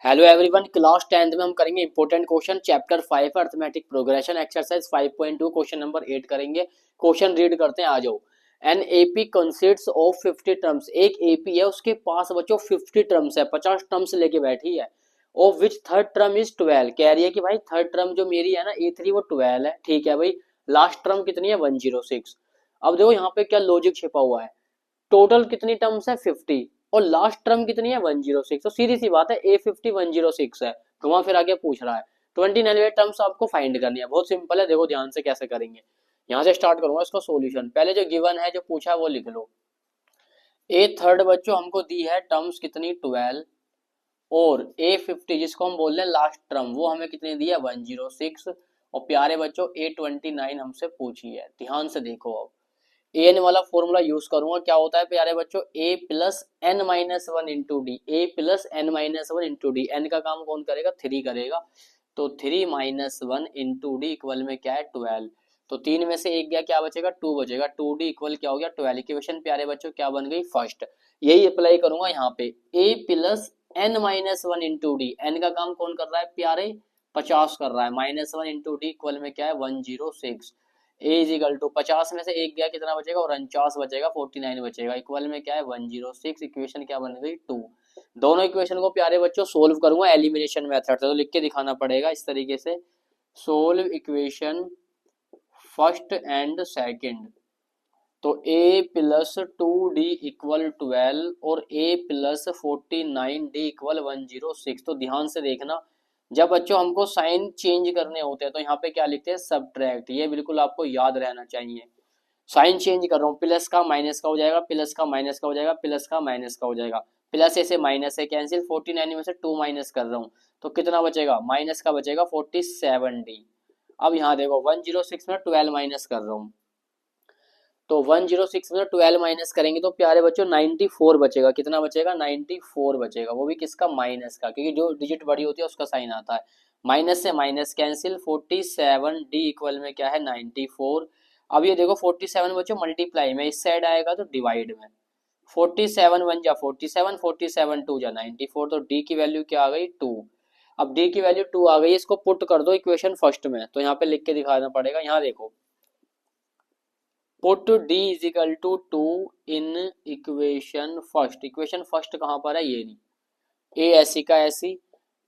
Hello everyone, class 10th में हम करेंगे important question chapter 5 arithmetic progression exercise 5.2 question number 8 करेंगे। क्वेश्चन रीड करते हैं, आ जाओ। An AP consists of 50 terms. एक एपी है, उसके पास बच्चों 50 टर्म्स है, 50 टर्म्स लेके बैठी है। Of which third term is 12। कह रही है कि भाई थर्ड टर्म जो मेरी है ना A3 वो 12 है। ठीक है भाई, लास्ट टर्म कितनी है 106। अब देखो यहाँ पे क्या लॉजिक छिपा हुआ है। टोटल कितनी टर्म्स है 50 और लास्ट टर्म कितनी है 106। तो सीधी सी बात है A50 106 है। घुमा फिर आगे पूछ रहा है 29 टर्म्स आपको फाइंड करनी है। बहुत सिंपल है, देखो ध्यान से कैसे करेंगे। यहां से स्टार्ट करूंगा इसका सॉल्यूशन। पहले जो गिवन है जो पूछा है वो लिख लो। ए थर्ड बच्चों हमको दी है टर्म्स कितनी 12 और A50 जिसको हम बोल रहे हैं लास्ट टर्म वो हमें कितनी दी है 106। और प्यारे बच्चों A29 हमसे पूछी है। ध्यान से देखो, अब एन वाला फॉर्मूला यूज करूंगा। क्या होता है प्यारे बच्चों a plus n minus one into d. A plus n minus one into d. N का काम कौन करेगा 3 करेगा। तो 3 minus one into d equal में क्या है 12। तो 3 में से एक गया, क्या बचेगा 2 बचेगा। 2d इक्वल क्या हो गया 12। इक्वेशन प्यारे बच्चों क्या बन गई फर्स्ट। यही अप्लाई करूंगा यहाँ पे। a plus n minus one into d. N का काम कौन कर रहा है प्यारे 50 कर रहा है। Minus one into d equal में क्या है 106। ए इज इक्वल टू 50 में से एक गया, कितना बचेगा 49 बचेगा, 49 बचेगा। इक्वल में क्या है 106। इक्वेशन क्या बन गई 2। दोनों इक्वेशन को प्यारे बच्चों सोल्व करूंगा एलिमिनेशन मेथड से। तो लिख के दिखाना पड़ेगा इस तरीके से। Solve equation first and second. तो a प्लस 2d इक्वल 12 और a प्लस 49d इक्वल 106। तो ध्यान से देखना, जब बच्चों हमको साइन चेंज करने होते हैं तो यहाँ पे क्या लिखते हैं सब्ट्रैक्ट। ये बिल्कुल आपको याद रहना चाहिए। साइन चेंज कर रहा हूँ, प्लस का माइनस का हो जाएगा, प्लस का माइनस का हो जाएगा, प्लस का माइनस का हो जाएगा। प्लस ऐसे माइनस है कैंसिल। 49 में से 2 माइनस कर रहा हूँ तो कितना बचेगा माइनस का बचेगा 47d। अब यहाँ देखो 106 में 12 माइनस कर रहा हूँ तो 106 में 12 माइनस करेंगे तो प्यारे बच्चों 94 बचेगा। कितना बचेगा 94 बचेगा। वो भी किसका माइनस का, क्योंकि जो डिजिट बड़ी होती है उसका साइन आता है। माइनस से माइनस कैंसिल। 47d इक्वल में क्या है 94। अब ये देखो 47 बच्चों मल्टीप्लाई में इस साइड आएगा तो डिवाइड में। 47 वन जा 47, 47 टू जा 94। तो d की वैल्यू क्या आ गई 2। अब d की वैल्यू 2 आ गई, इसको पुट कर दो इक्वेशन फर्स्ट में। तो यहाँ पे लिख के दिखाना पड़ेगा। यहाँ देखो put d is equal to 2 in equation first. Equation first कहां पर है ये नहीं। ए ऐसी का ऐसी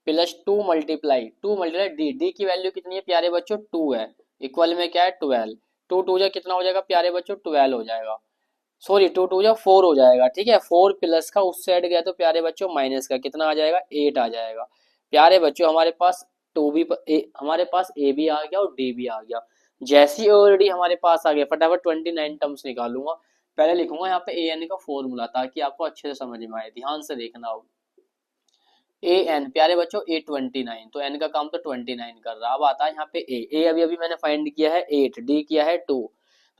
प्लस 2 मल्टीप्लाई डी। डी की वैल्यू कितनी है प्यारे बच्चों 2 है। इक्वल में क्या है 12। 2 2 जा कितना हो जाएगा प्यारे बच्चों 12 हो जाएगा। सॉरी 2 2 जा 4 हो जाएगा। ठीक है 4 प्लस का उस साइड गया तो प्यारे बच्चों माइनस का कितना आ जाएगा 8 आ जाएगा। प्यारे बच्चों हमारे पास हमारे पास ए भी आ गया और डी भी आ गया। जैसी ऑलरेडी हमारे पास आ गया फटाफट 29 टर्म्स निकालूंगा। पहले लिखूंगा यहाँ पे ए एन का फॉर्मूला ताकि आपको अच्छे से समझ में आए। ध्यान से देखना हो। ए एन प्यारे बच्चों A29। तो एन का काम तो 29 कर रहा। अब आता है यहाँ पे ए अभी अभी मैंने फाइंड किया है 8, डी किया है 2।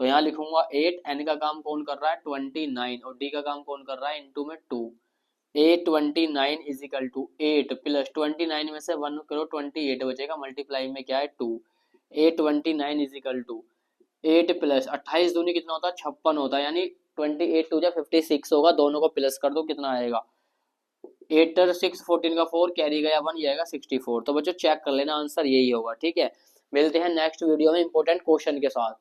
तो यहाँ लिखूंगा 8। एन का काम कौन कर रहा है 29 और डी का काम कौन कर रहा है इनटू में 2। A29 is equal to 8 plus 29 में से 1 करो 28 बचेगा। मल्टीप्लाई में क्या है 2। A29 is equal to 8 plus 28 दूनी कितना होता है 56 होता है। यानी 28 टू जा 56 होगा। दोनों को प्लस कर दो कितना आएगा 8 6 14 का 4 कैरी गया 1 ये आएगा 64। तो बच्चों चेक कर लेना आंसर यही होगा। ठीक है, मिलते हैं नेक्स्ट वीडियो में इंपॉर्टेंट क्वेश्चन के साथ।